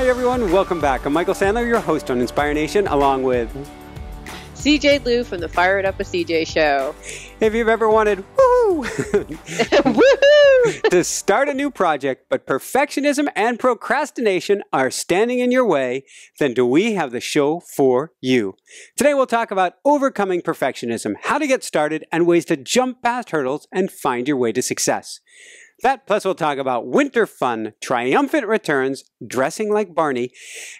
Hi everyone, welcome back. I'm Michael Sandler, your host on Inspire Nation, along with CJ Liu from the Fire It Up with CJ show. If you've ever wanted woohoo Woohoo! to start a new project, but perfectionism and procrastination are standing in your way, then do we have the show for you. Today we'll talk about overcoming perfectionism, how to get started, and ways to jump past hurdles and find your way to success. That plus we'll talk about winter fun, triumphant returns, dressing like Barney,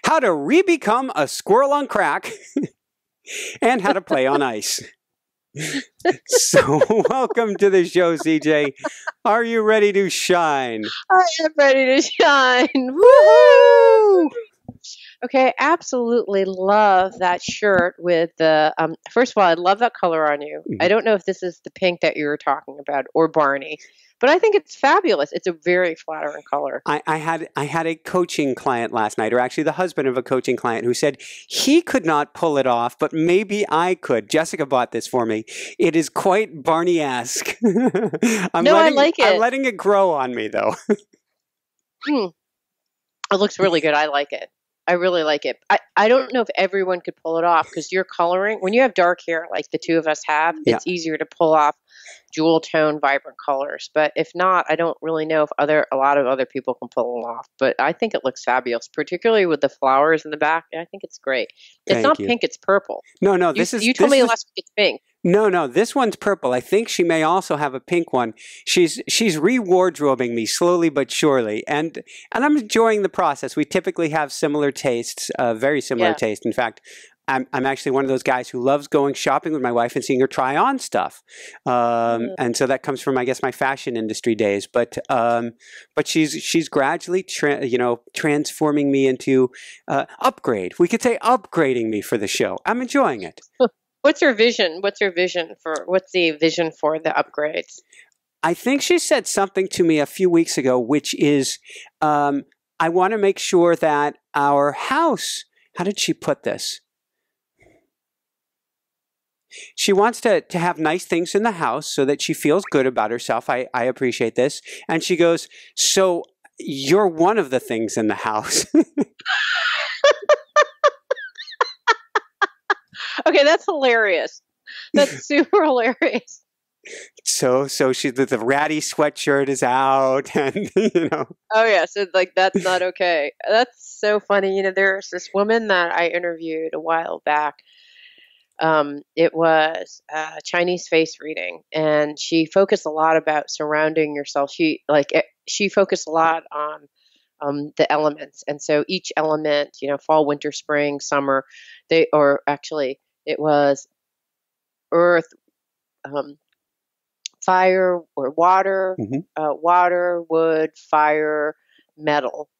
how to re-become a squirrel on crack, and how to play on ice. So welcome to the show, CJ. Are you ready to shine? I am ready to shine. Woohoo! Okay, absolutely love that shirt with the, first of all, I love that color on you. I don't know if this is the pink that you were talking about or Barney, but I think it's fabulous. It's a very flattering color. I had a coaching client last night, or actually the husband of a coaching client, who said he could not pull it off, but maybe I could. Jessica bought this for me. It is quite Barney-esque. I like it. I'm letting it grow on me, though. It looks really good. I like it. I really like it. I don't know if everyone could pull it off because you're coloring. When you have dark hair like the two of us have, it's easier to pull off jewel tone, vibrant colors. But if not, I don't really know if a lot of other people can pull it off. But I think it looks fabulous, particularly with the flowers in the back. I think it's great. It's not pink, it's purple. No, you told me last week it's pink. No, this one's purple. I think she may also have a pink one. She's re-wardrobing me slowly but surely, and I'm enjoying the process. We typically have similar tastes, very similar taste. In fact, I'm actually one of those guys who loves going shopping with my wife and seeing her try on stuff, and so that comes from, I guess, my fashion industry days. But she's gradually transforming me into upgrade. We could say upgrading me for the show. I'm enjoying it. What's the vision for the upgrades? I think she said something to me a few weeks ago, which is, I want to make sure that our house, how did she put this? She wants to have nice things in the house so that she feels good about herself. I appreciate this. And she goes, so you're one of the things in the house. Okay, that's hilarious. That's super hilarious. So the ratty sweatshirt is out, and Oh yeah, so that's not okay. That's so funny. There's this woman that I interviewed a while back. It was Chinese face reading, and she focused a lot about surrounding yourself. She focused a lot on the elements, and so each element, fall, winter, spring, summer, it was earth, fire or water, water, wood, fire, metal.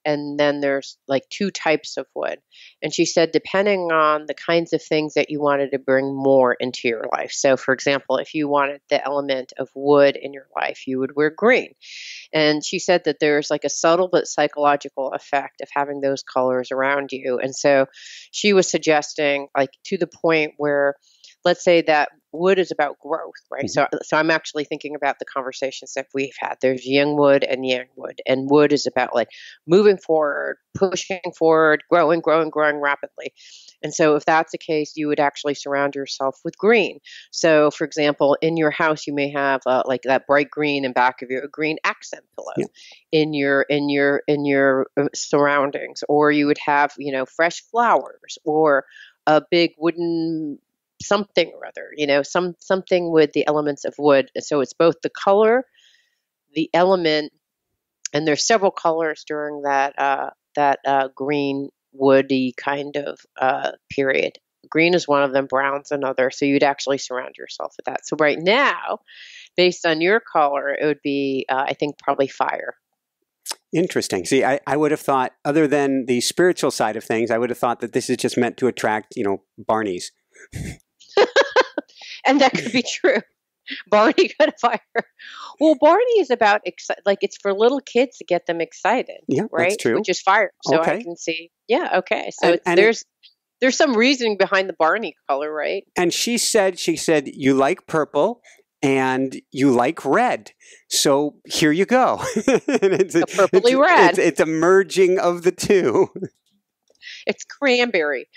And then there's two types of wood. And she said, depending on the kinds of things that you wanted to bring more into your life. So for example, if you wanted the element of wood in your life, you would wear green. And she said that there's a subtle but psychological effect of having those colors around you. And so she was suggesting to the point where, let's say that wood is about growth, right? So I'm actually thinking about the conversations that we've had. There's yin wood and yang wood, and wood is about moving forward, pushing forward, growing rapidly. And so if that's the case, you would actually surround yourself with green. So for example, in your house, you may have that bright green in back of you, a green accent pillow in your surroundings, or you would have, fresh flowers or a big wooden something or other, something with the elements of wood. So it's both the color, the element, and there's several colors during that green woody kind of period. Green is one of them, brown's another. So you'd actually surround yourself with that. So right now, based on your color, it would be, I think, probably fire. Interesting. See, I would have thought, other than the spiritual side of things, I would have thought that this is just meant to attract, Barneys. And that could be true. Barney got a fire. Well, Barney is about it's for little kids to get them excited. Yeah, right. That's true. Which is fire. So okay. I can see. Yeah. Okay. So there's some reasoning behind the Barney color, right? And she said you like purple, and you like red. So here you go. It's a purpley red. It's a merging of the two. It's cranberry.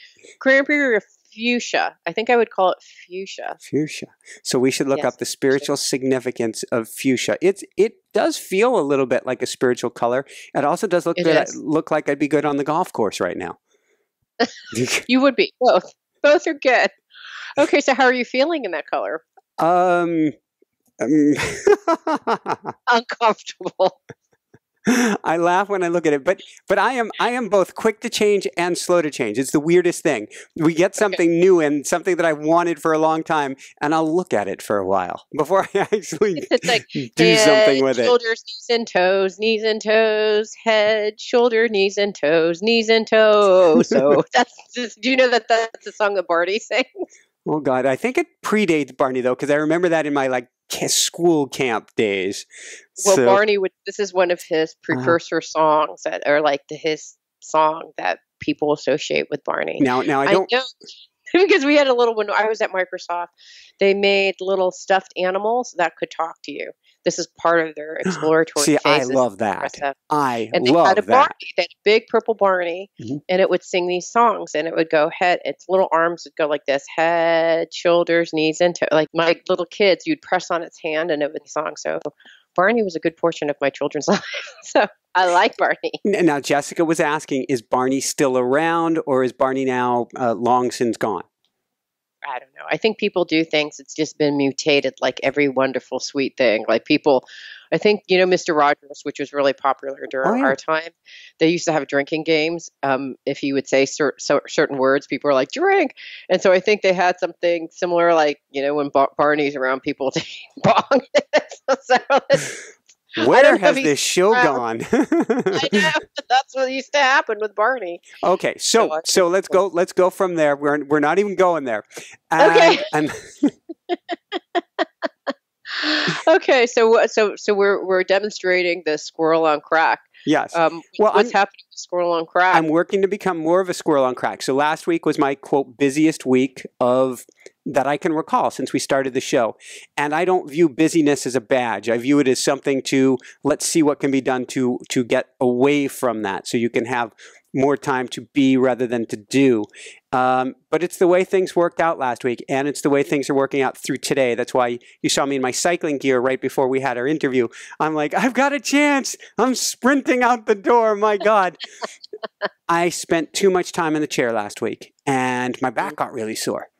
Cranberry or fuchsia. I think I would call it fuchsia. Fuchsia. So we should look up the spiritual significance of fuchsia. It does feel a little bit like a spiritual color. It also does look good. Look like I'd be good on the golf course right now. You would be. Both. Both are good. Okay, so how are you feeling in that color? Uncomfortable. I laugh when I look at it, but I am both quick to change and slow to change. It's the weirdest thing. We get something new and something that I've wanted for a long time, and I'll look at it for a while before I actually like do something with shoulders, knees and toes, head, shoulder, knees and toes, knees and toes. So that's just, do you know that that's a song that Barney sings? Oh God, I think it predates Barney though, because I remember that in my school camp days. Well, so, Barney this is one of his precursor songs that are like his song that people associate with Barney. Now I don't because we had a little, when I was at Microsoft, they made little stuffed animals that could talk to you. This is part of their exploratory See, phases. I love that. And they had a Barney, they had a big purple Barney, and it would sing these songs, and it would go head, its little arms would go like this, head, shoulders, knees, and toes. Like my little kids, you'd press on its hand, and it would song. So Barney was a good portion of my children's life. So I like Barney. Now, Jessica was asking, is Barney still around, or is Barney now long since gone? I don't know. I think people do things. It's just been mutated like every wonderful, sweet thing. Like people, I think, Mr. Rogers, which was really popular during our time, they used to have drinking games. If he would say certain words, people were like, drink. And so I think they had something similar, like, when Barney's around, people take bong. Where has this show gone? I know. That's what used to happen with Barney. Okay, so let's go. Let's go from there. We're not even going there. Okay. Okay. So we're demonstrating the squirrel on crack. Yes. What's happening to Squirrel on crack? I'm working to become more of a squirrel on crack. So last week was my quote busiest week that I can recall since we started the show. And I don't view busyness as a badge. I view it as something to, let's see what can be done to get away from that so you can have more time to be rather than to do. But it's the way things worked out last week, and it's the way things are working out through today. That's why you saw me in my cycling gear right before we had our interview. I'm like, I've got a chance. I'm sprinting out the door. My God. I spent too much time in the chair last week, and my back got really sore.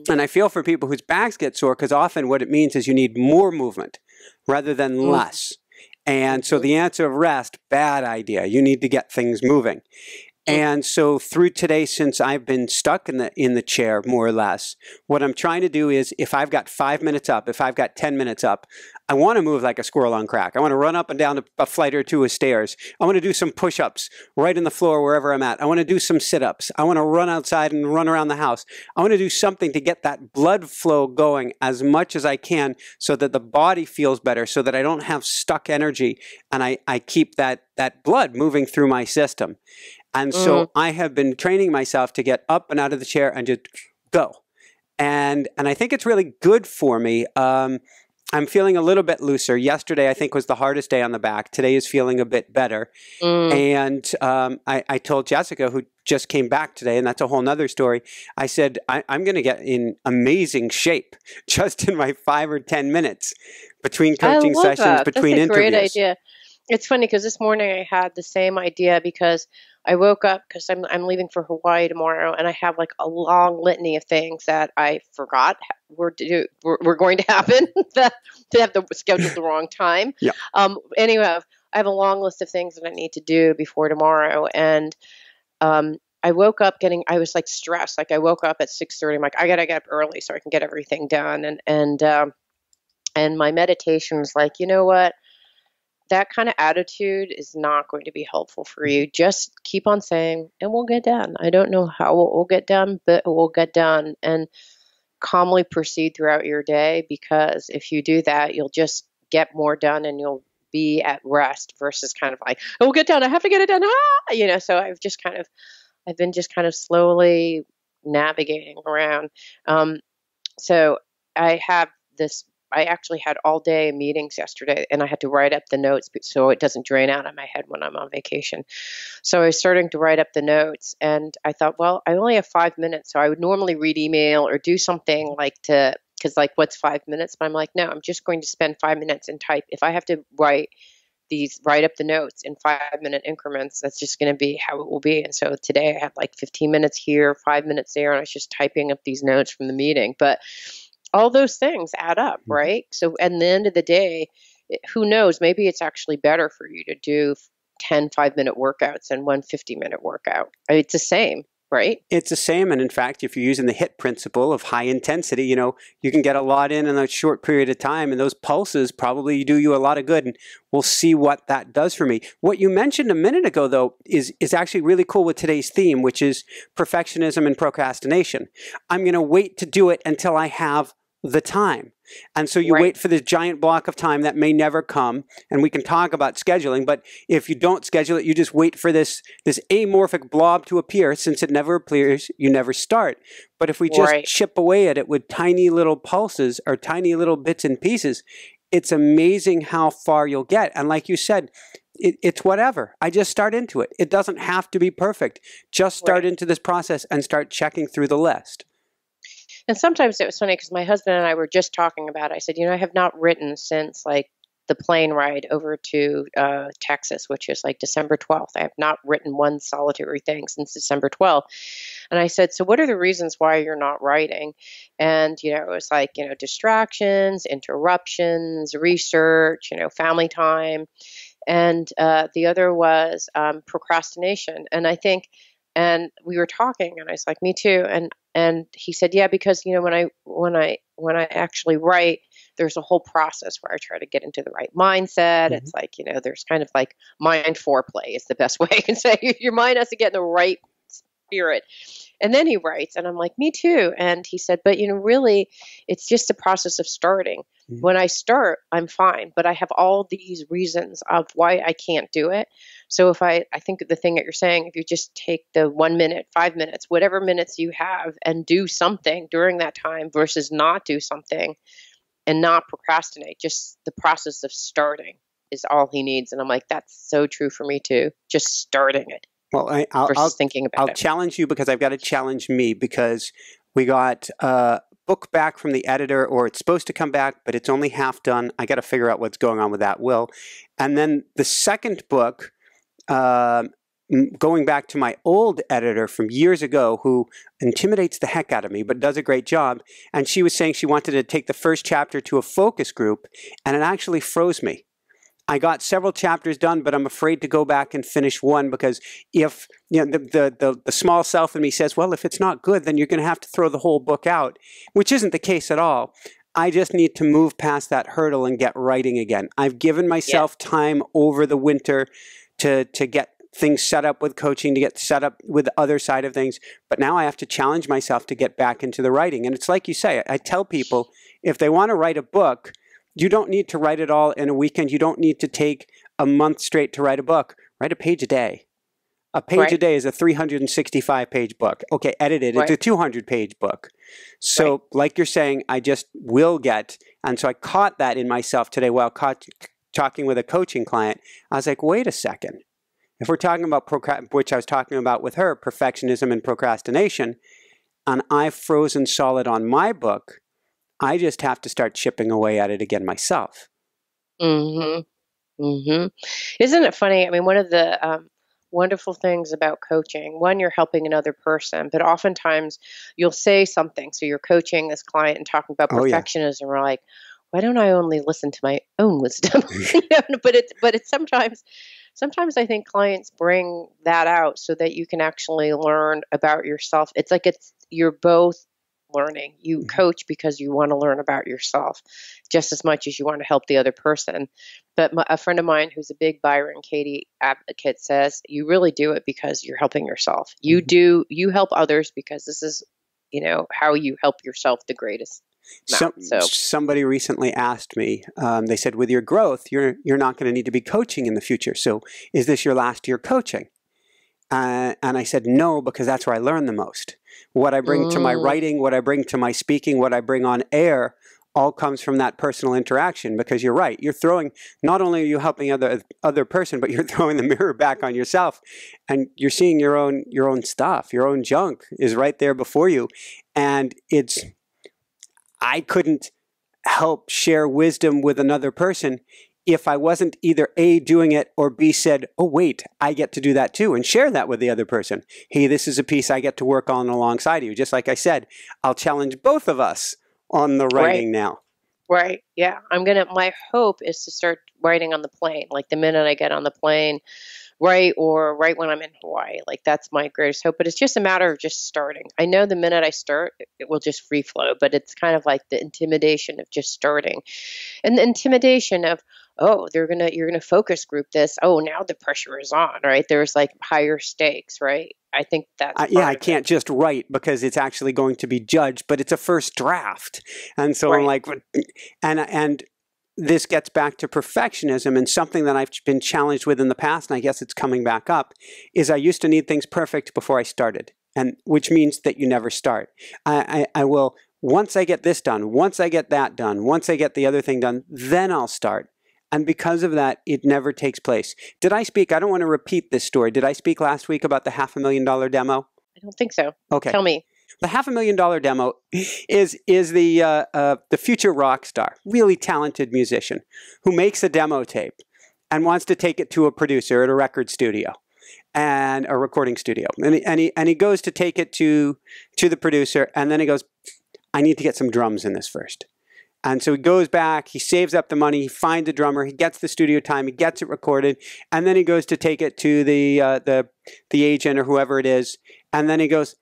And I feel for people whose backs get sore, because often what it means is you need more movement rather than less. And so the answer of rest, bad idea. You need to get things moving. And so through today, since I've been stuck in the chair more or less, what I'm trying to do is, if I've got 5 minutes up, if I've got 10 minutes up, I want to move like a squirrel on crack. I want to run up and down a flight or two of stairs. I want to do some push-ups right in the floor wherever I'm at. I want to do some sit-ups. I want to run outside and run around the house. I want to do something to get that blood flow going as much as I can so that the body feels better, so that I don't have stuck energy, and I keep that blood moving through my system. And so I have been training myself to get up and out of the chair and just go. And I think it's really good for me. I'm feeling a little bit looser. Yesterday, I think, was the hardest day on the back. Today is feeling a bit better. And I told Jessica, who just came back today, and that's a whole nother story, I said, I'm going to get in amazing shape just in my 5 or 10 minutes between coaching sessions, between interviews. That's a great idea. It's funny because this morning I had the same idea, because I woke up because I'm leaving for Hawaii tomorrow, and I have like a long litany of things that I forgot were going to happen that to have scheduled the wrong time. Yeah. Anyway, I have a long list of things that I need to do before tomorrow, and I woke up I was like stressed. Like I woke up at 6:30. I'm like, I gotta get up early so I can get everything done, and my meditation was like, you know what? That kind of attitude is not going to be helpful for you. Just keep on saying, and we'll get done. I don't know how we'll get done, but we'll get done. And calmly proceed throughout your day, because if you do that, you'll just get more done and you'll be at rest versus kind of like, oh, we'll get done. I have to get it done. So I've been just kind of slowly navigating around. So I have this I actually had all day meetings yesterday, and I had to write up the notes so it doesn't drain out of my head when I'm on vacation. So I was starting to write up the notes, and I thought, well, I only have 5 minutes, so I would normally read email or do something because like, what's 5 minutes? But I'm like, no, I'm just going to spend 5 minutes and type. If I have to write up the notes in 5 minute increments, that's just going to be how it will be. And so today I had like 15 minutes here, 5 minutes there, and I was just typing up these notes from the meeting. But all those things add up, right? So at the end of the day, who knows, maybe it's actually better for you to do 10 5-minute workouts and one 50-minute workout. I mean, it's the same, right? It's the same. And in fact, if you're using the HIT principle of high intensity, you can get a lot in a short period of time. And those pulses probably do you a lot of good. And we'll see what that does for me. What you mentioned a minute ago, though, is actually really cool with today's theme, which is perfectionism and procrastination. I'm going to wait to do it until I have the time. And so you wait for this giant block of time that may never come. And we can talk about scheduling, but if you don't schedule it, you just wait for this amorphic blob to appear. Since it never appears, you never start. But if we just chip away at it with tiny little pulses or tiny little bits and pieces, it's amazing how far you'll get. And like you said, it's whatever. I just start into it. It doesn't have to be perfect. Just start into this process and start checking through the list. And sometimes it was funny because my husband and I were just talking about it. I said, I have not written since like the plane ride over to Texas, which is like December 12th. I have not written one solitary thing since December 12th. And I said, so what are the reasons why you're not writing? And, it was like, distractions, interruptions, research, family time. And the other was procrastination. And I think, and we were talking, and I was like, me too. And he said, yeah, because when I actually write, there's a whole process where I try to get into the right mindset. Mm-hmm. It's like there's kind of like mind foreplay is the best way I can say. Your mind has to get in the right spirit. And then he writes, and I'm like, me too. And he said, but really, it's just a process of starting. Mm-hmm. When I start, I'm fine, but I have all these reasons of why I can't do it. So if I think the thing that you're saying, if you just take the 1 minute, 5 minutes, whatever minutes you have and do something during that time versus not do something and not procrastinate, just the process of starting is all he needs. And I'm like, that's so true for me too. Just starting it. Well, I'll thinking about I'll challenge you because I've got to challenge me because we got a book back from the editor, or it's supposed to come back, but it's only half done. I got to figure out what's going on with that, Will. And then the second book, going back to my old editor from years ago who intimidates the heck out of me, but does a great job. And she was saying she wanted to take the first chapter to a focus group, and it actually froze me. I got several chapters done, but I'm afraid to go back and finish one because if the small self in me says, well, if it's not good, then you're going to have to throw the whole book out, which isn't the case at all. I just need to move past that hurdle and get writing again. I've given myself time over the winter to get things set up with coaching, to get set up with the other side of things. But now I have to challenge myself to get back into the writing. And it's like you say, I tell people, if they want to write a book, you don't need to write it all in a weekend. You don't need to take a month straight to write a book. Write a page a day. A page a day is a 365-page book. Okay, edited, it's a 200-page book. So like you're saying, I just will get, and so I caught that in myself today while talking with a coaching client. I was like, wait a second. If we're talking about, which I was talking about with her, perfectionism and procrastination, and I've frozen solid on my book, I just have to start chipping away at it again myself. Mm-hmm. Mm-hmm. Isn't it funny? I mean, one of the wonderful things about coaching, one, you're helping another person, but oftentimes you'll say something. So you're coaching this client and talking about perfectionism. We're like, why don't I only listen to my own wisdom? But it's sometimes I think clients bring that out so that you can actually learn about yourself. It's like you're both learning. You coach because you want to learn about yourself just as much as you want to help the other person. But a friend of mine who's a big Byron Katie advocate says you really do it because you're helping yourself. You help others because this is, how you help yourself the greatest. Somebody recently asked me, they said, with your growth, you're not going to need to be coaching in the future. So is this your last year coaching? And I said, no, because that's where I learn the most. What I bring to my writing, what I bring to my speaking, what I bring on air, all comes from that personal interaction, because you're right. You're throwing, not only are you helping other person, but you're throwing the mirror back on yourself, and you're seeing your own stuff, your own junk is right there before you. And I couldn't help share wisdom with another person if I wasn't either A, doing it, or B, said, oh, wait, I get to do that too, and share that with the other person. Hey, this is a piece I get to work on alongside you. Just like I said, I'll challenge both of us on the writing now. Right. Yeah. My hope is to start writing on the plane. Like the minute I get on the plane, or right when I'm in Hawaii. Like that's my greatest hope. But it's just a matter of just starting. I know the minute I start, it will just free flow, but it's kind of like the intimidation of just starting. And the intimidation of, oh, you're gonna focus group this. Oh, now the pressure is on, right? There's like higher stakes, right? I think that's I can't just write because it's actually going to be judged, but it's a first draft. And so I'm like, and this gets back to perfectionism, and something that I've been challenged with in the past, and I guess it's coming back up, is I used to need things perfect before I started, and which means that you never start. I will, once I get this done, once I get that done, once I get the other thing done, then I'll start. And because of that, it never takes place. Did I speak? I don't want to repeat this story. Did I speak last week about the $500,000 demo? I don't think so. Okay. Tell me. The $500,000 demo is the future rock star, really talented musician who makes a demo tape and wants to take it to a producer at a record studio and a recording studio. And he goes to take it to the producer, and then he goes, I need to get some drums in this first. And so he goes back, he saves up the money, he finds a drummer, he gets the studio time, he gets it recorded, and then he goes to take it to the agent or whoever it is, and then he goes,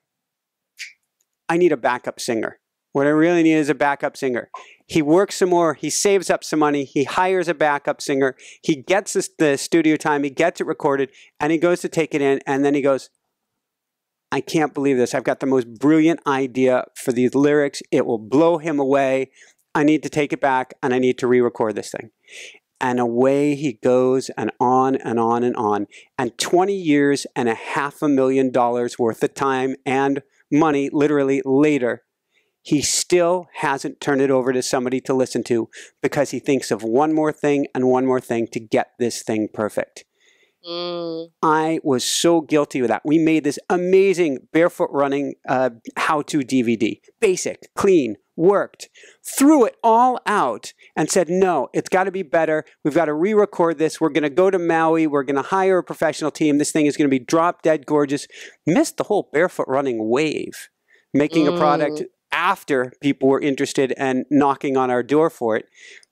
I need a backup singer. What I really need is a backup singer. He works some more, he saves up some money, he hires a backup singer, he gets the studio time, he gets it recorded, and he goes to take it in, and then he goes, I can't believe this. I've got the most brilliant idea for these lyrics. It will blow him away. I need to take it back, and I need to re-record this thing. And away he goes, and on and on and on. And 20 years and $500,000 worth of time and money, literally later, he still hasn't turned it over to somebody to listen to, because he thinks of one more thing and one more thing to get this thing perfect. I was so guilty of that. We made this amazing barefoot running how-to DVD. Basic, clean, worked, threw it all out and said, no, it's got to be better. We've got to re-record this. We're going to go to Maui. We're going to hire a professional team. This thing is going to be drop dead gorgeous. Missed the whole barefoot running wave, making a product after people were interested and knocking on our door for it.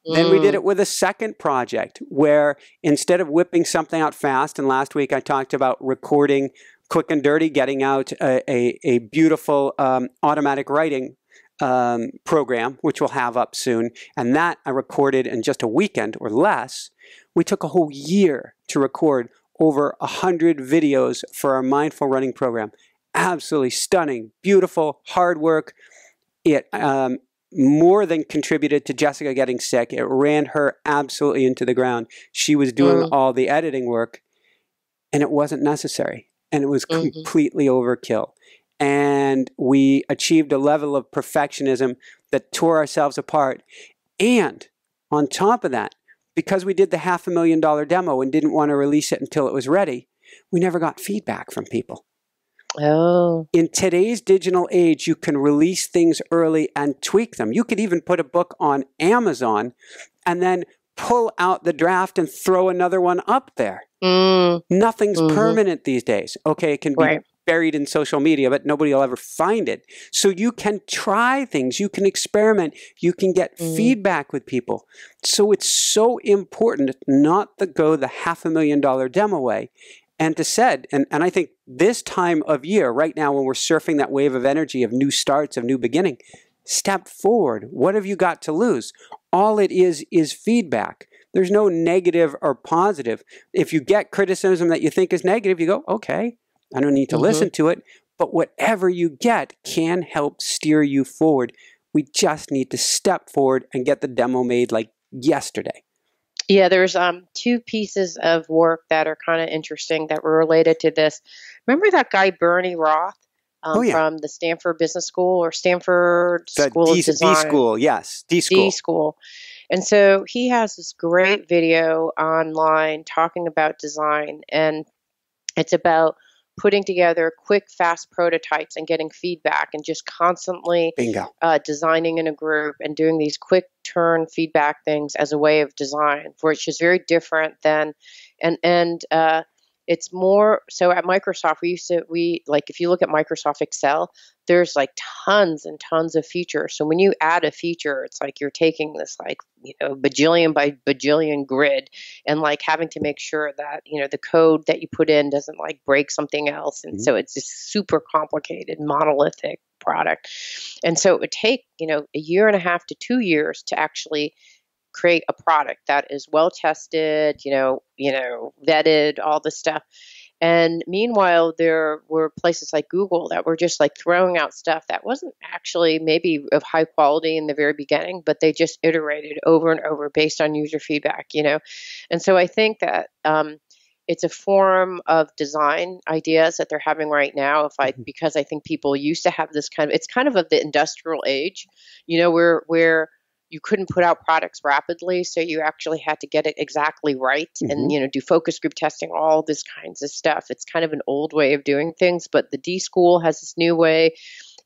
Then we did it with a second project where instead of whipping something out fast, and last week I talked about recording quick and dirty, getting out a beautiful automatic writing program, which we'll have up soon. And that I recorded in just a weekend or less. We took a whole year to record over 100 videos for our mindful running program. Absolutely stunning, beautiful, hard work. It more than contributed to Jessica getting sick. It ran her absolutely into the ground. She was doing all the editing work, and it wasn't necessary. And it was completely overkill. And we achieved a level of perfectionism that tore ourselves apart. And on top of that, because we did the $500,000 demo and didn't want to release it until it was ready, we never got feedback from people. Oh. In today's digital age, you can release things early and tweak them. You could even put a book on Amazon and then pull out the draft and throw another one up there. Nothing's permanent these days. Okay, it can be buried in social media, but nobody will ever find it. So you can try things, you can experiment, you can get feedback with people. So it's so important not to go the $500,000 demo way. And to said, and I think this time of year, right now when we're surfing that wave of energy of new starts, of new beginning, step forward. What have you got to lose? All it is feedback. There's no negative or positive. If you get criticism that you think is negative, you go, okay, I don't need to listen to it. But whatever you get can help steer you forward. We just need to step forward and get the demo made like yesterday. Yeah, there's two pieces of work that are kind of interesting that were related to this. Remember that guy, Barney Roth? Oh, yeah. from the Stanford Business School or Stanford The School of Design. D School, yes. D School. D School. And so he has this great video online talking about design, and it's about putting together quick, fast prototypes and getting feedback and just constantly Bingo. designing in a group and doing these quick turn feedback things as a way of design, which is very different than, and it's more, so at Microsoft, we like, if you look at Microsoft Excel, there's like tons and tons of features. So when you add a feature, it's like you're taking this like, bajillion by bajillion grid and like having to make sure that, the code that you put in doesn't like break something else. And so it's this super complicated monolithic product. And so it would take, a year and a half to 2 years to actually create a product that is well tested, vetted, all this stuff. And meanwhile, there were places like Google that were just like throwing out stuff that wasn't actually maybe of high quality in the very beginning, but they just iterated over and over based on user feedback, And so I think that it's a form of design ideas that they're having right now. Because I think people used to have this it's kind of the industrial age, where you couldn't put out products rapidly, so you actually had to get it exactly right and, do focus group testing, all this kinds of stuff. It's kind of an old way of doing things, but the D School has this new way.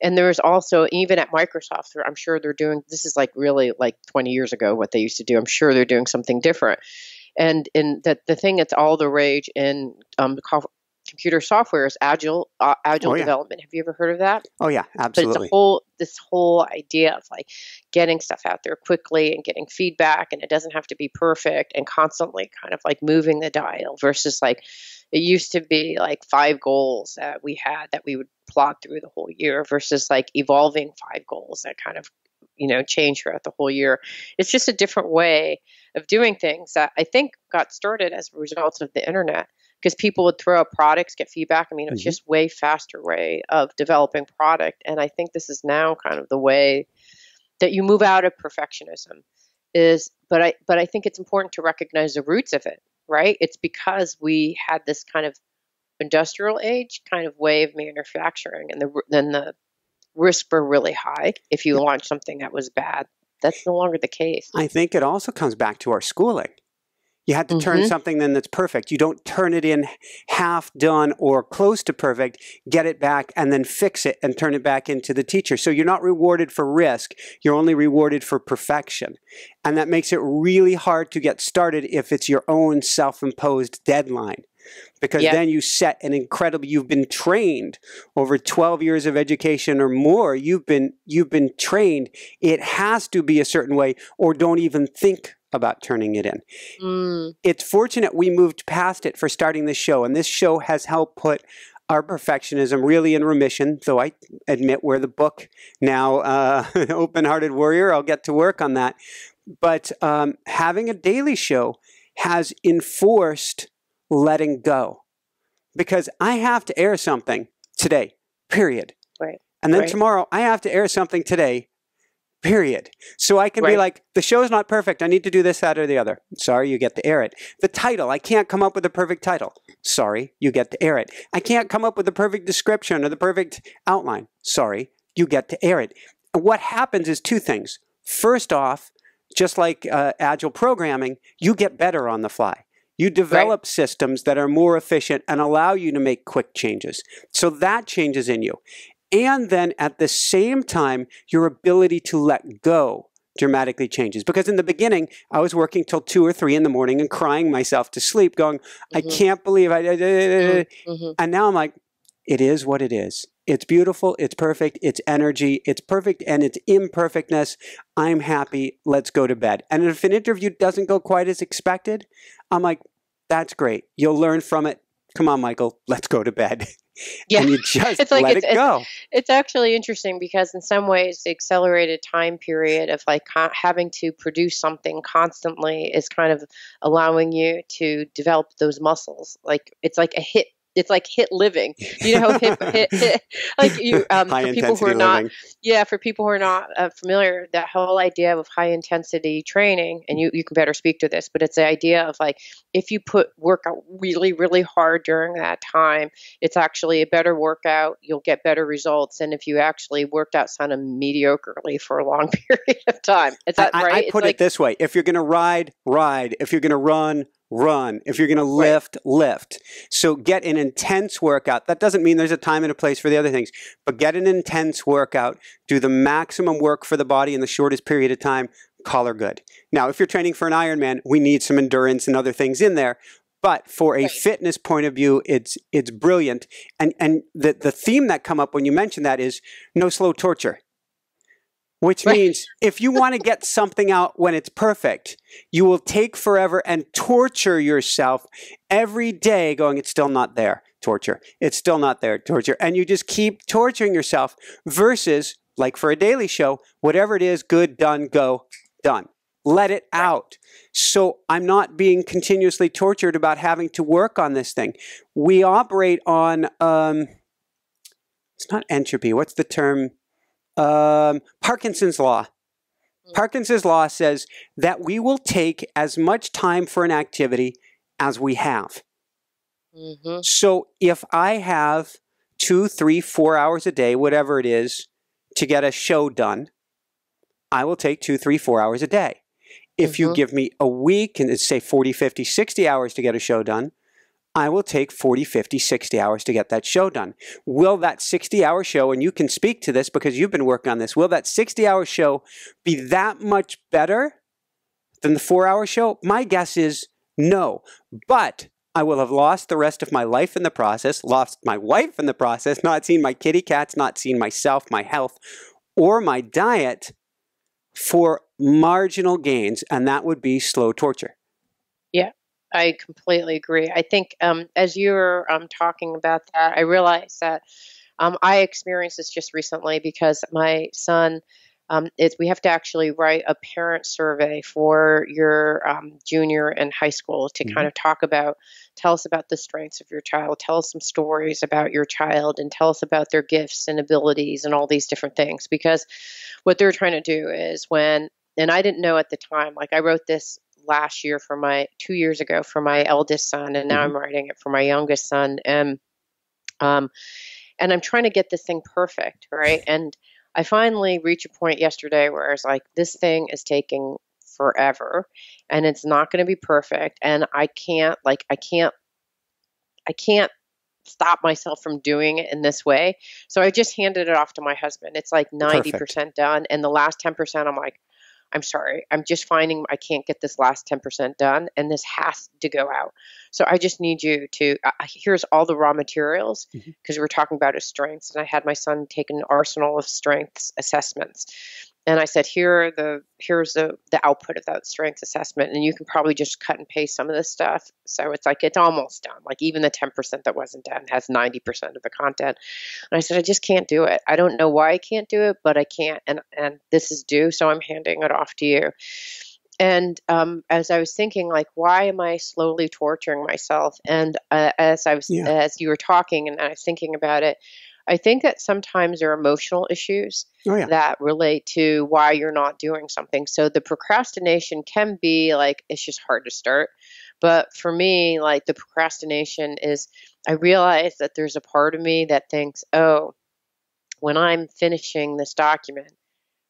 And there's also, even at Microsoft, I'm sure they're doing, this is like really like 20 years ago what they used to do. I'm sure they're doing something different. And in the thing that's all the rage in computer software is agile development. Have you ever heard of that? Oh yeah, absolutely. But it's this whole idea of like getting stuff out there quickly and getting feedback, and it doesn't have to be perfect, and constantly kind of like moving the dial versus like it used to be like 5 goals that we had that we would plot through the whole year versus like evolving 5 goals that kind of change throughout the whole year. It's just a different way of doing things that I think got started as a result of the internet, because people would throw out products, get feedback. I mean, it's just way faster way of developing product. And I think this is now kind of the way that you move out of perfectionism but I think it's important to recognize the roots of it, right? It's because we had this kind of industrial age kind of way of manufacturing, and then the risks were really high if you launch something that was bad. That's no longer the case. I think it also comes back to our schooling. You had to turn something then that's perfect. You don't turn it in half done or close to perfect, get it back, and then fix it and turn it back into the teacher. So you're not rewarded for risk. You're only rewarded for perfection. And that makes it really hard to get started if it's your own self-imposed deadline. Because then you set an incredible, you've been trained over 12 years of education or more. You've been trained. It has to be a certain way, or don't even think about turning it in. It's fortunate we moved past it for starting this show, and this show has helped put our perfectionism really in remission, though I admit we're the book now, an open-hearted warrior. I'll get to work on that. But having a daily show has enforced letting go, because I have to air something today, period. Right. And then tomorrow I have to air something today, period. So I can be like, the show's not perfect. I need to do this, that, or the other. Sorry, you get to air it. The title, I can't come up with a perfect title. Sorry, you get to air it. I can't come up with the perfect description or the perfect outline. Sorry, you get to air it. And what happens is 2 things. First off, just like agile programming, you get better on the fly. You develop systems that are more efficient and allow you to make quick changes. So that changes in you. And then at the same time, your ability to let go dramatically changes. Because in the beginning, I was working till 2 or 3 in the morning and crying myself to sleep, going, I can't believe I did. And now I'm like, it is what it is. It's beautiful. It's perfect. It's energy. It's perfect. And it's imperfectness. I'm happy. Let's go to bed. And if an interview doesn't go quite as expected, I'm like, that's great. You'll learn from it. Come on, Michael. Let's go to bed. Yeah. And you just let it go. It's actually interesting because in some ways the accelerated time period of like having to produce something constantly is kind of allowing you to develop those muscles. Like it's like a hit it's like hit living. You know, hit like you high for people who intensity are not, living. yeah, for people who are not familiar, that whole idea of high intensity training, and you can better speak to this, but it's the idea of like if you work out really, really hard during that time, it's actually a better workout. You'll get better results than if you actually worked out kind of mediocrely for a long period of time. Is that right? I put it this way: if you're going to ride, ride. If you're going to run, run. If you're going to lift, lift. So get an intense workout. That doesn't mean there's a time and a place for the other things, but get an intense workout, do the maximum work for the body in the shortest period of time, call her good. Now, if you're training for an Ironman, we need some endurance and other things in there. But for a fitness point of view, it's brilliant. And the theme that come up when you mention that is no slow torture. Which means if you want to get something out when it's perfect, you will take forever and torture yourself every day going, it's still not there, torture. It's still not there, torture. And you just keep torturing yourself versus, like for a daily show, whatever it is, good, done, go, done. Let it out. So I'm not being continuously tortured about having to work on this thing. We operate on, it's not entropy. What's the term? Parkinson's law. Parkinson's law says that we will take as much time for an activity as we have. So if I have 2, 3, 4 hours a day, whatever it is, to get a show done, I will take 2, 3, 4 hours a day. If you give me a week and it's say 40, 50, 60 hours to get a show done, I will take 40, 50, 60 hours to get that show done. Will that 60-hour show, and you can speak to this because you've been working on this, will that 60-hour show be that much better than the 4-hour show? My guess is no. But I will have lost the rest of my life in the process, lost my wife in the process, not seen my kitty cats, not seen myself, my health, or my diet for marginal gains, and that would be slow torture. Yeah. I completely agree. I think as you were talking about that, I realized that I experienced this just recently because my son, we have to actually write a parent survey for your junior and high school to kind of tell us about the strengths of your child, tell us some stories about your child, and tell us about their gifts and abilities and all these different things. Because what they're trying to do is and I didn't know at the time, like I wrote this last year 2 years ago for my eldest son, and now I'm writing it for my youngest son. And I'm trying to get this thing perfect, right? And I finally reached a point yesterday where I was like, this thing is taking forever and it's not going to be perfect. And I can't stop myself from doing it in this way. So I just handed it off to my husband. It's like 90% done. And the last 10%, I'm like, I'm sorry, I'm just finding I can't get this last 10% done, and this has to go out. So I just need you to, here's all the raw materials, because we're talking about his strengths. And I had my son take an arsenal of strengths assessments. And I said, here's the output of that strengths assessment. And you can probably just cut and paste some of this stuff. So it's like, it's almost done. Like even the 10% that wasn't done has 90% of the content. And I said, I just can't do it. I don't know why I can't do it, but I can't. And this is due. So I'm handing it off to you. And as I was thinking, like, why am I slowly torturing myself? And as you were talking and I was thinking about it, I think that sometimes there are emotional issues that relate to why you're not doing something. So the procrastination can be like, it's just hard to start. But for me, like the procrastination is, I realize that there's a part of me that thinks, oh, when I'm finishing this document,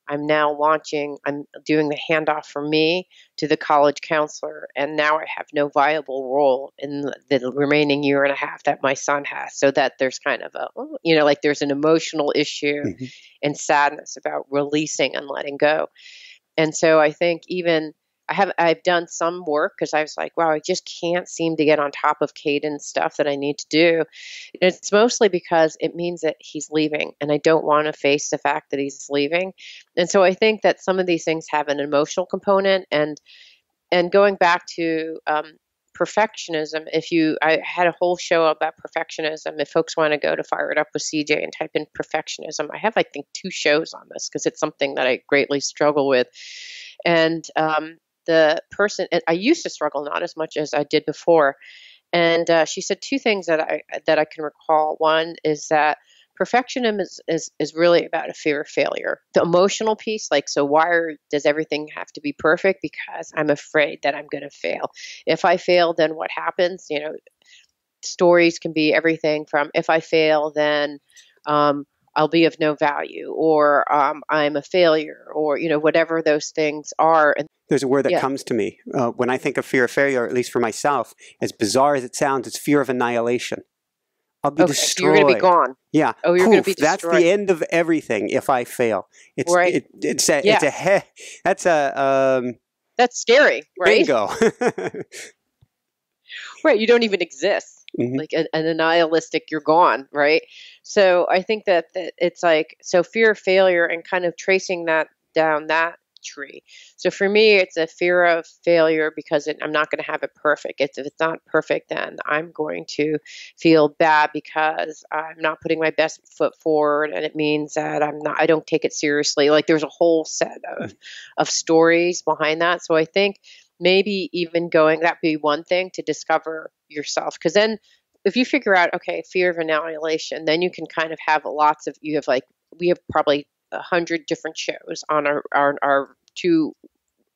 I'm doing the handoff from me to the college counselor, and now I have no viable role in the remaining year and a half that my son has. So that there's kind of like there's an emotional issue and sadness about releasing and letting go. And so I think even I've done some work because I was like, wow, I just can't seem to get on top of Caden's stuff that I need to do. And it's mostly because it means that he's leaving, and I don't want to face the fact that he's leaving. And so I think that some of these things have an emotional component. And going back to perfectionism, I had a whole show about perfectionism. If folks want to go to Fire It Up with CJ and type in perfectionism, I have, I think, 2 shows on this because it's something that I greatly struggle with. And the person, I used to struggle not as much as I did before. And she said two things that I can recall. One is that perfectionism is really about a fear of failure. The emotional piece, like, so why does everything have to be perfect? Because I'm afraid that I'm going to fail. If I fail, then what happens? Stories can be everything from, if I fail, then I'll be of no value, or I'm a failure, or whatever those things are. And there's a word that yeah. comes to me when I think of fear of failure, at least for myself, as bizarre as it sounds, it's fear of annihilation. I'll be destroyed. You're going to be gone. Yeah. Oh, you're going to be destroyed. That's the end of everything if I fail. Right. That's scary, right? Bingo. Right. You don't even exist. Mm-hmm. Like an nihilistic, you're gone, right? So I think that it's like, so fear of failure and kind of tracing that down that tree. So for me, it's a fear of failure because I'm not going to have it perfect. If it's not perfect, then I'm going to feel bad because I'm not putting my best foot forward, and it means that I don't take it seriously. Like, there's a whole set of stories behind that. So I think maybe even that'd be one thing to discover yourself, because then if you figure out, okay, fear of annihilation, then you can kind of have we have probably 100 different shows on our two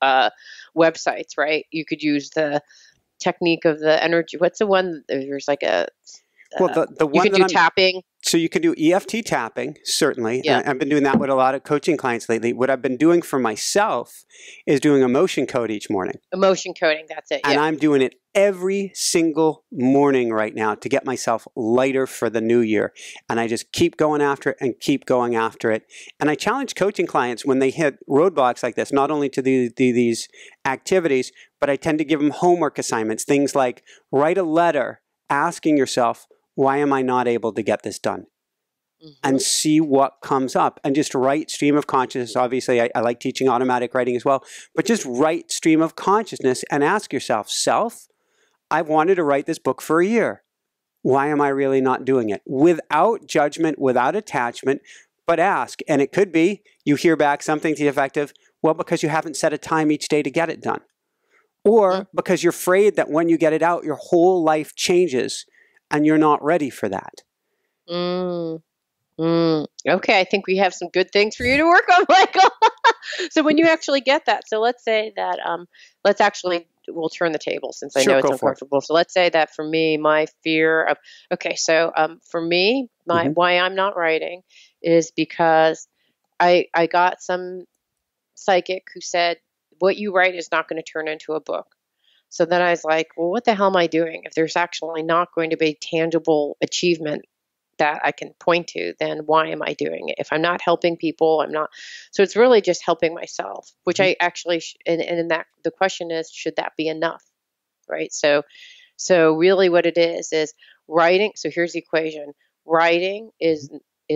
websites, right? You could use the technique of the energy. What's the one? There's like a the one you can do tapping. So you can do EFT tapping, certainly. Yeah. I've been doing that with a lot of coaching clients lately. What I've been doing for myself is doing emotion code each morning. Emotion coding, that's it. And yeah. I'm doing it every single morning right now to get myself lighter for the new year. And I just keep going after it and keep going after it. And I challenge coaching clients when they hit roadblocks like this, not only to do these activities, but I tend to give them homework assignments, things like write a letter asking yourself, why am I not able to get this done? Mm-hmm. And see what comes up. And just write stream of consciousness. Obviously, I like teaching automatic writing as well. But just write stream of consciousness and ask yourself, self, I've wanted to write this book for a year. Why am I really not doing it? Without judgment, without attachment, but ask. And it could be you hear back something to the effect of, well, because you haven't set a time each day to get it done. Or because you're afraid that when you get it out, your whole life changes and you're not ready for that. Okay, I think we have some good things for you to work on, Michael. So when you actually get that, so let's say that, we'll turn the table since I know it's uncomfortable. So let's say that for me, my fear of, for me, why I'm not writing is because I got some psychic who said, what you write is not going to turn into a book. So then I was like, well, what the hell am I doing? If there's actually not going to be tangible achievement that I can point to, then why am I doing it? If I'm not helping people, I'm not. So it's really just helping myself, which I actually, and in that, the question is, should that be enough? Right. So really what it is writing. So here's the equation. Writing is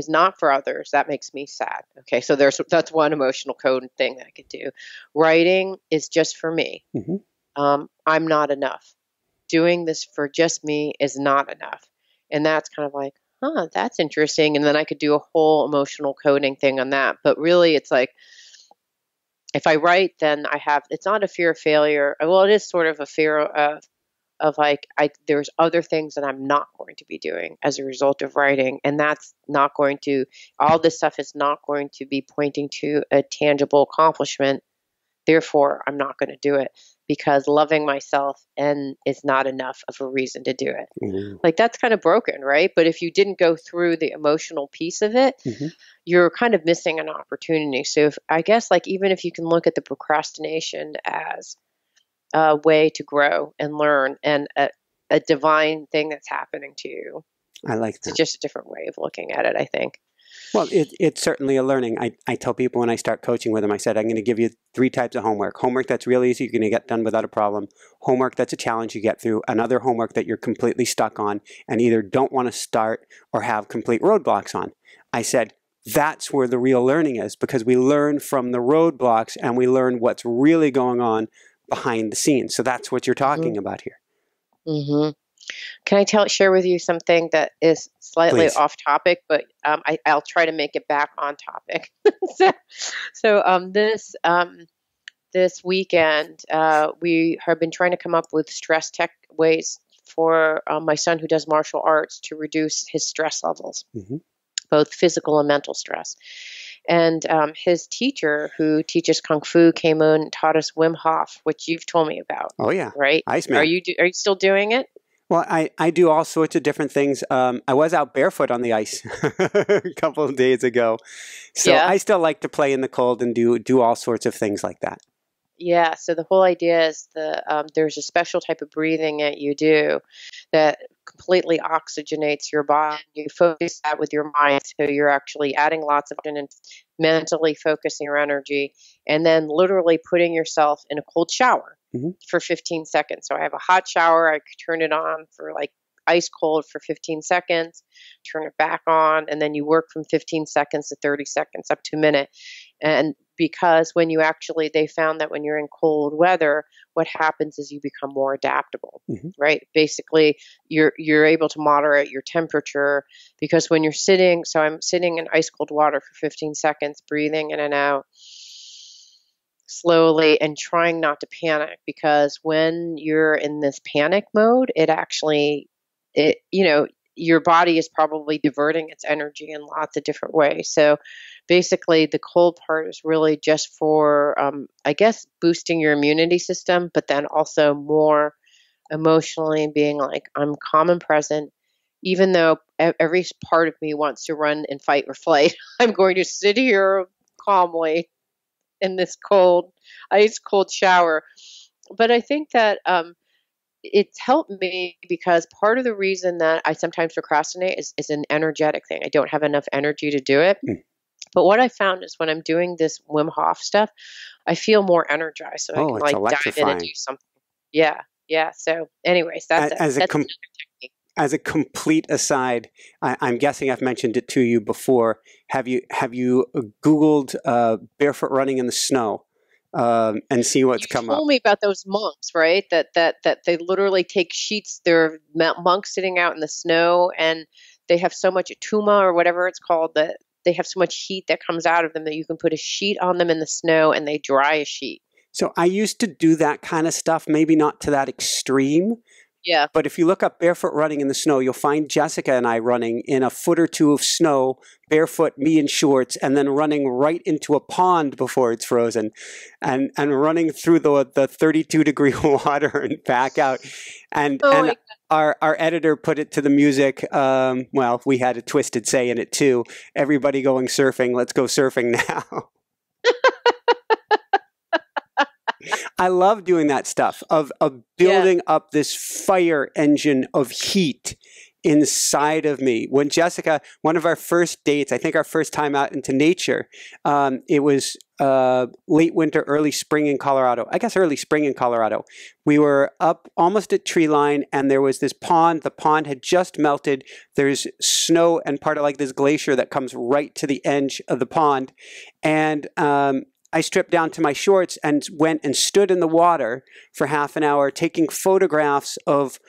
not for others. That makes me sad. Okay. So that's one emotional code thing that I could do. Writing is just for me. Mm-hmm. I'm not enough. Doing this for just me is not enough. And that's kind of like, that's interesting. And then I could do a whole emotional coding thing on that. But really, it's like, if I write, then it's not a fear of failure. Well, it is sort of a fear of like, there's other things that I'm not going to be doing as a result of writing. And that's not going to, all this stuff is not going to be pointing to a tangible accomplishment. Therefore, I'm not going to do it because loving myself is not enough of a reason to do it. Mm-hmm. Like, that's kind of broken, right? But if you didn't go through the emotional piece of it, you're kind of missing an opportunity. So I guess, like, even if you can look at the procrastination as a way to grow and learn and a divine thing that's happening to you. I like that. It's just a different way of looking at it, I think. Well, it's certainly a learning. I tell people when I start coaching with them, I said, I'm going to give you 3 types of homework. Homework that's real easy, you're going to get done without a problem. Homework that's a challenge you get through. Another homework that you're completely stuck on and either don't want to start or have complete roadblocks on. I said, that's where the real learning is, because we learn from the roadblocks and we learn what's really going on behind the scenes. So that's what you're talking about here. Mm-hmm. Can I share with you something that is slightly off topic, but I'll try to make it back on topic. This weekend, we have been trying to come up with stress tech ways for my son who does martial arts to reduce his stress levels, Mm-hmm. both physical and mental stress. And his teacher, who teaches kung fu, came in and taught us Wim Hof, which you've told me about. Oh yeah, right? Iceman. Are you still doing it? Well, I do all sorts of different things. I was out barefoot on the ice a couple of days ago, so Yeah. I still like to play in the cold and do all sorts of things like that. Yeah, so the whole idea is there's a special type of breathing that you do that completely oxygenates your body. You focus that with your mind, so you're actually adding lots of oxygen and mentally focusing your energy, and then literally putting yourself in a cold shower for 15 seconds. So I have a hot shower. I turn it on for like ice cold for 15 seconds, turn it back on, and then you work from 15 seconds to 30 seconds up to a minute. And because they found that when you're in cold weather, what happens is you become more adaptable, right? Basically, you're able to moderate your temperature, because when you're sitting, so I'm sitting in ice cold water for 15 seconds, breathing in and out slowly and trying not to panic, because when you're in this panic mode, your body is probably diverting its energy in lots of different ways. So basically, the cold part is really just for, I guess, boosting your immunity system, but then also more emotionally being like, I'm calm and present. Even though every part of me wants to run and fight or flight, I'm going to sit here calmly in this ice cold shower. But I think that it's helped me, because part of the reason that I sometimes procrastinate is an energetic thing. I don't have enough energy to do it. But what I found is when I'm doing this Wim Hof stuff, I feel more energized, so I can like dive in and do something. Yeah. So anyways, that's another technique. As a complete aside, I'm guessing I've mentioned it to you before. Have you Googled barefoot running in the snow? And see what's come up. You told me about those monks, right? That they literally take sheets. They're monks sitting out in the snow, and they have so much tuma or whatever it's called, that they have so much heat that comes out of them that you can put a sheet on them in the snow and they dry a sheet. So I used to do that kind of stuff, maybe not to that extreme. Yeah. But if you look up barefoot running in the snow, you'll find Jessica and I running in a foot or two of snow, barefoot, me in shorts, and then running right into a pond before it's frozen, and running through the 32-degree water and back out. And our editor put it to the music. Well, we had a twisted say in it too. Everybody going surfing. Let's go surfing now. I love doing that stuff of building up this fire engine of heat inside of me. When Jessica, one of our first dates, I think our first time out into nature, it was late winter, early spring in Colorado. I guess early spring in Colorado. We were up almost at tree line, and there was this pond. The pond had just melted. There's snow and part of like this glacier that comes right to the edge of the pond. And I stripped down to my shorts and went and stood in the water for half an hour, taking photographs of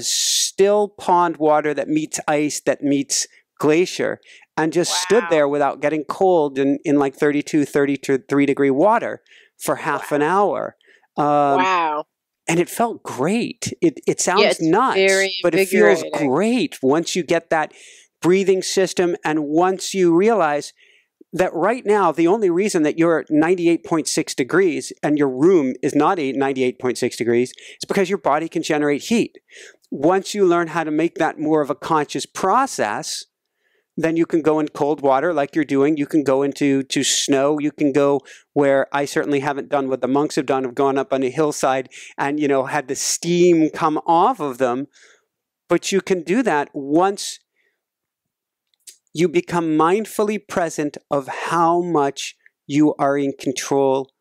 still pond water that meets ice, that meets glacier, and just stood there without getting cold in like 33-degree water for half an hour. And it felt great. It sounds nuts, but it feels great once you get that breathing system, and once you realize that right now, the only reason that you're at 98.6 degrees and your room is not 98.6 degrees is because your body can generate heat. Once you learn how to make that more of a conscious process, then you can go in cold water like you're doing. You can go into snow. You can go where I certainly haven't done what the monks have done, of gone up on a hillside and, had the steam come off of them. But you can do that once you become mindfully present of how much you are in control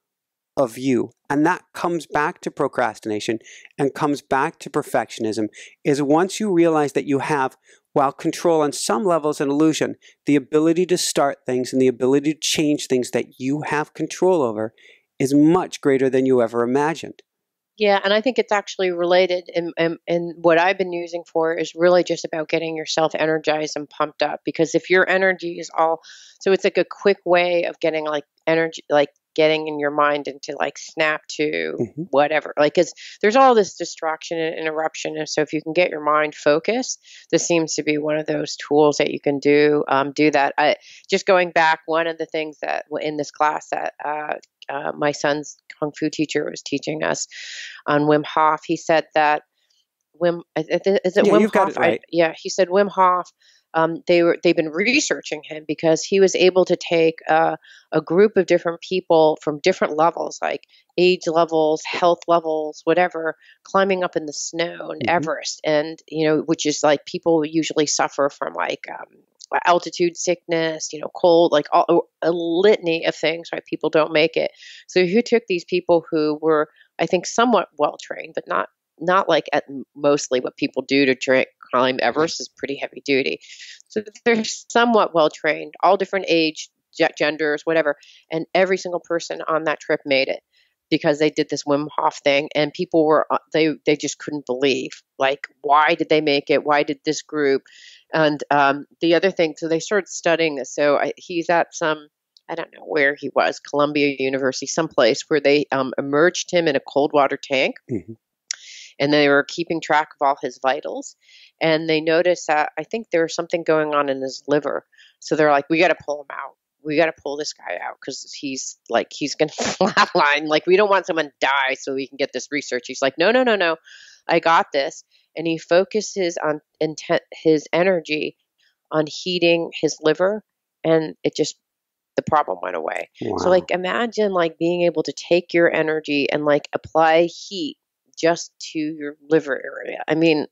of you. And that comes back to procrastination and comes back to perfectionism, is once you realize that you have, while control on some level is an illusion, the ability to start things and the ability to change things that you have control over is much greater than you ever imagined. Yeah, and I think it's actually related. And what I've been using for is really just about getting yourself energized and pumped up. Because if your energy is so it's like a quick way of getting like energy, like getting in your mind into like snap to whatever. Like, cause there's all this distraction and interruption. And so if you can get your mind focused, this seems to be one of those tools that you can do that. Just going back, one of the things that in this class that my son's Kung Fu teacher was teaching us on Wim Hof, he said that is it Wim you've Hof? got it right. He said Wim Hof. They've been researching him because he was able to take a group of different people from different levels, like age levels, health levels, whatever, climbing up in the snow in Everest, and which is like people usually suffer from like altitude sickness, cold, like a litany of things why people don't make it. So he took these people who were, I think, somewhat well trained, but not like at mostly what people do to climb Everest is pretty heavy duty. So they're somewhat well trained, all different age, genders, whatever. And every single person on that trip made it because they did this Wim Hof thing, and people were, they just couldn't believe, like, why did they make it? Why did this group? And the other thing, so they started studying this. So he's at some, I don't know where he was, Columbia University, someplace where they immersed him in a cold water tank. And they were keeping track of all his vitals. And they noticed that I think there was something going on in his liver. So they're like, we got to pull him out. We got to pull this guy out because he's going to flatline. Like, we don't want someone to die so we can get this research. He's like, no. I got this. And he focuses on his energy on heating his liver. And the problem went away. Wow. So like, imagine like being able to take your energy and like apply heat just to your liver area. I mean,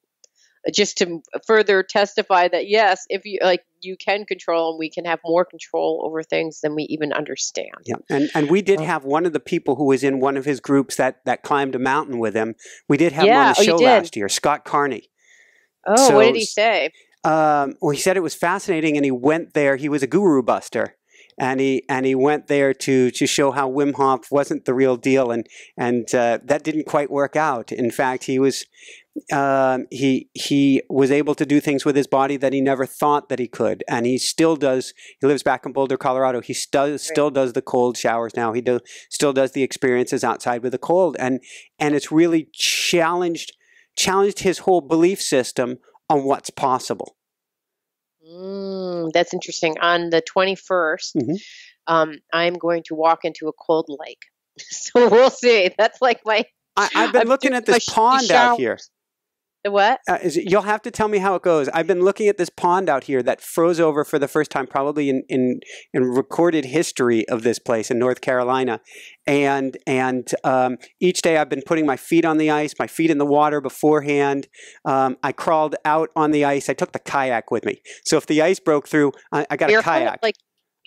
just to further testify that yes, if you like, you can control, and we can have more control over things than we even understand. Yeah, and we did have one of the people who was in one of his groups that climbed a mountain with him. We did have him on the show last year, Scott Carney. Oh, so, what did he say? Well, he said it was fascinating, and he went there. He was a guru buster. And he went there to show how Wim Hof wasn't the real deal, and that didn't quite work out. In fact, he was able to do things with his body that he never thought that he could, and he still does. He lives back in Boulder, Colorado. He still does the cold showers now. He still does the experiences outside with the cold, and it's really challenged his whole belief system on what's possible. That's interesting. On the 21st, I'm going to walk into a cold lake. So we'll see. That's like my... I've been looking at this pond out here. The what? You'll have to tell me how it goes. I've been looking at this pond out here that froze over for the first time probably in recorded history of this place in North Carolina. And each day I've been putting my feet on the ice, my feet in the water beforehand. I crawled out on the ice. I took the kayak with me. So if the ice broke through, I got a kayak.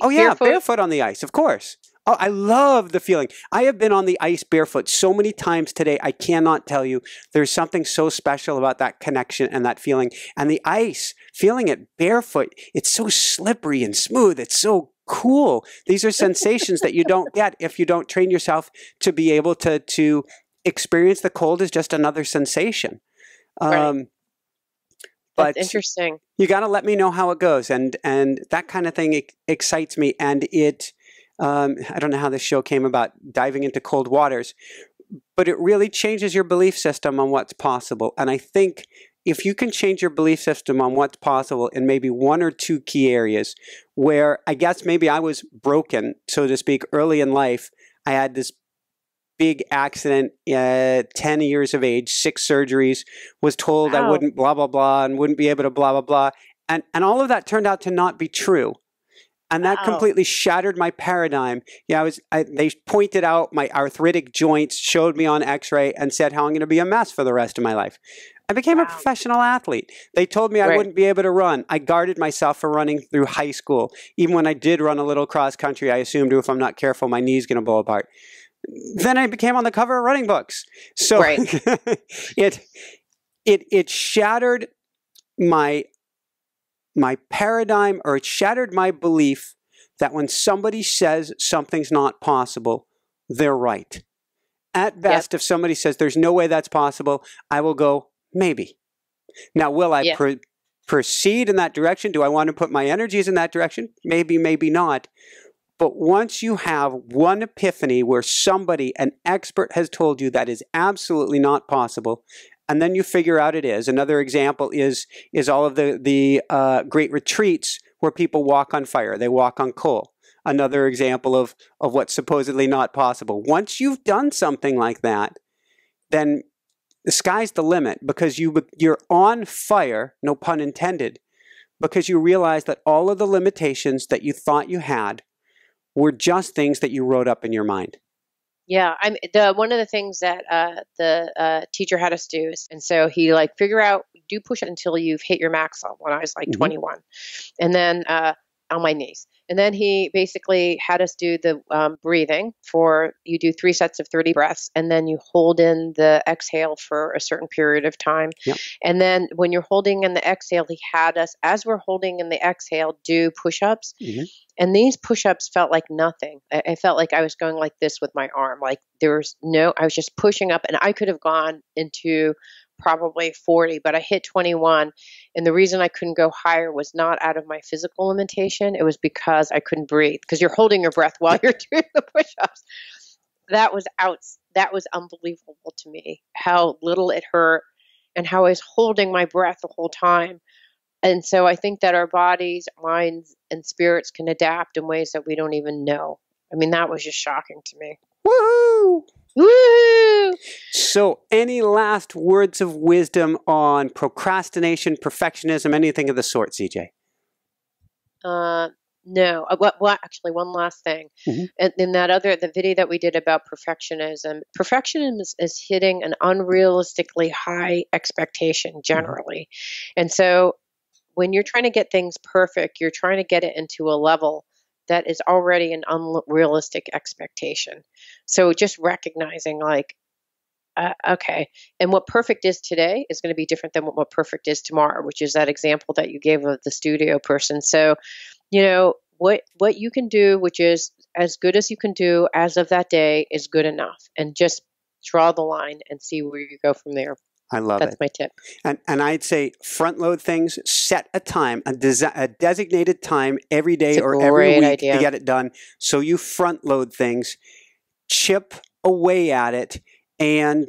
Barefoot on the ice, of course. Oh, I love the feeling. I have been on the ice barefoot so many times today, I cannot tell you. There's something so special about that connection and that feeling. And the ice, feeling it barefoot, it's so slippery and smooth. It's so cool. These are sensations that you don't get if you don't train yourself to be able to experience the cold as just another sensation. Right. But that's interesting. You got to let me know how it goes. And that kind of thing excites me. And I don't know how this show came about, diving into cold waters, but it really changes your belief system on what's possible. And I think if you can change your belief system on what's possible in maybe one or two key areas where I guess maybe I was broken, so to speak, early in life. I had this big accident, 10 years of age, 6 surgeries, was told I wouldn't blah, blah, blah, and wouldn't be able to blah, blah, blah. And all of that turned out to not be true. And that completely shattered my paradigm. Yeah, they pointed out my arthritic joints, showed me on x-ray, and said how I'm going to be a mess for the rest of my life. I became a professional athlete. They told me I wouldn't be able to run. I guarded myself for running through high school. Even when I did run a little cross country, I assumed if I'm not careful, my knee's going to blow apart. Then I became on the cover of running books. So it shattered my paradigm, or it shattered my belief that when somebody says something's not possible, they're right. At best, if somebody says there's no way that's possible, I will go, maybe. Now, will I proceed in that direction? Do I want to put my energies in that direction? Maybe, maybe not. But once you have one epiphany where somebody, an expert, has told you that is absolutely not possible, and then you figure out it is. Another example is all of the great retreats where people walk on fire. They walk on coal. Another example of what's supposedly not possible. Once you've done something like that, then the sky's the limit, because you're on fire, no pun intended, because you realize that all of the limitations that you thought you had were just things that you wrote up in your mind. Yeah, one of the things that the teacher had us do and so he figure out, do push it until you've hit your maximum when I was 21, and then on my knees. And then he basically had us do the breathing you do 3 sets of 30 breaths, and then you hold in the exhale for a certain period of time. Yep. And then when you're holding in the exhale, he had us, as we're holding in the exhale, do push-ups. And these push-ups felt like nothing. I felt like I was going like this with my arm. I was just pushing up, and I could have gone into probably 40, but I hit 21. And the reason I couldn't go higher was not out of my physical limitation. It was because I couldn't breathe, because you're holding your breath while you're doing the push-ups. That was unbelievable to me, how little it hurt and how I was holding my breath the whole time. And so I think that our bodies, minds, and spirits can adapt in ways that we don't even know. I mean, that was just shocking to me. Woohoo! Woo! So, any last words of wisdom on procrastination, perfectionism, anything of the sort, CJ? No. Well, actually, one last thing. In the video that we did about perfectionism is hitting an unrealistically high expectation generally. And so when you're trying to get things perfect, you're trying to get it into a level that is already an unrealistic expectation. So just recognizing okay, and what perfect is today is going to be different than what perfect is tomorrow, which is that example that you gave of the studio person. So, what you can do, which is as good as you can do as of that day, is good enough. And just draw the line and see where you go from there. I love it. That's my tip. And I'd say front load things, set a time, a designated time every day or every week to get it done. So you front load things, chip away at it, and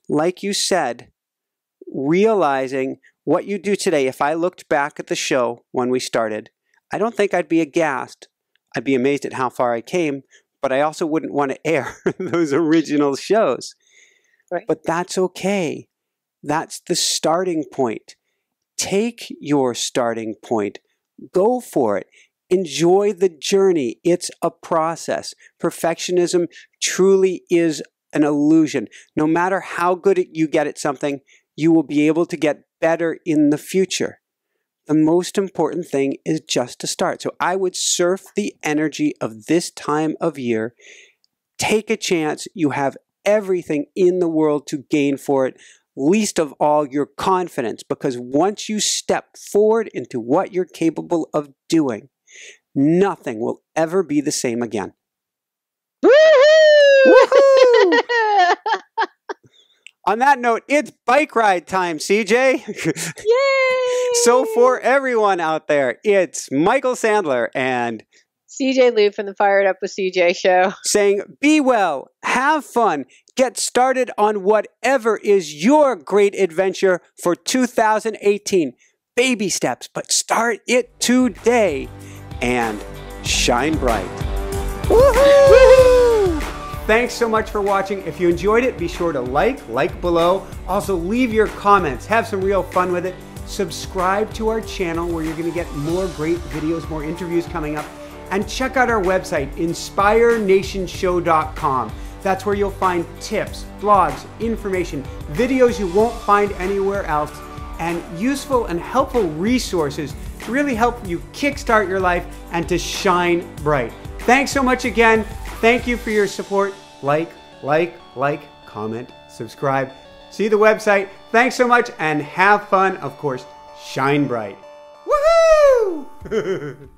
like you said, realizing what you do today. If I looked back at the show when we started, I don't think I'd be aghast. I'd be amazed at how far I came, but I also wouldn't want to air those original shows. Right. But that's okay. That's the starting point. Take your starting point. Go for it. Enjoy the journey. It's a process. Perfectionism truly is an illusion. No matter how good you get at something, you will be able to get better in the future. The most important thing is just to start. So I would surf the energy of this time of year. Take a chance. You have everything in the world to gain for it, least of all your confidence, because once you step forward into what you're capable of doing, nothing will ever be the same again. Woohoo! Woohoo! On that note, it's bike ride time, CJ. Yay! So for everyone out there, it's Michael Sandler and CJ Liu from the Fired Up with CJ show saying, be well, have fun, get started on whatever is your great adventure for 2018. Baby steps, but start it today and shine bright. Woohoo! Woohoo! Thanks so much for watching. If you enjoyed it, be sure to like below. Also, leave your comments. Have some real fun with it. Subscribe to our channel where you're going to get more great videos, more interviews coming up. And check out our website, inspirenationshow.com. That's where you'll find tips, blogs, information, videos you won't find anywhere else, and useful and helpful resources to really help you kickstart your life and to shine bright. Thanks so much again. Thank you for your support. Like, comment, subscribe. See the website. Thanks so much and have fun. Of course, shine bright. Woohoo!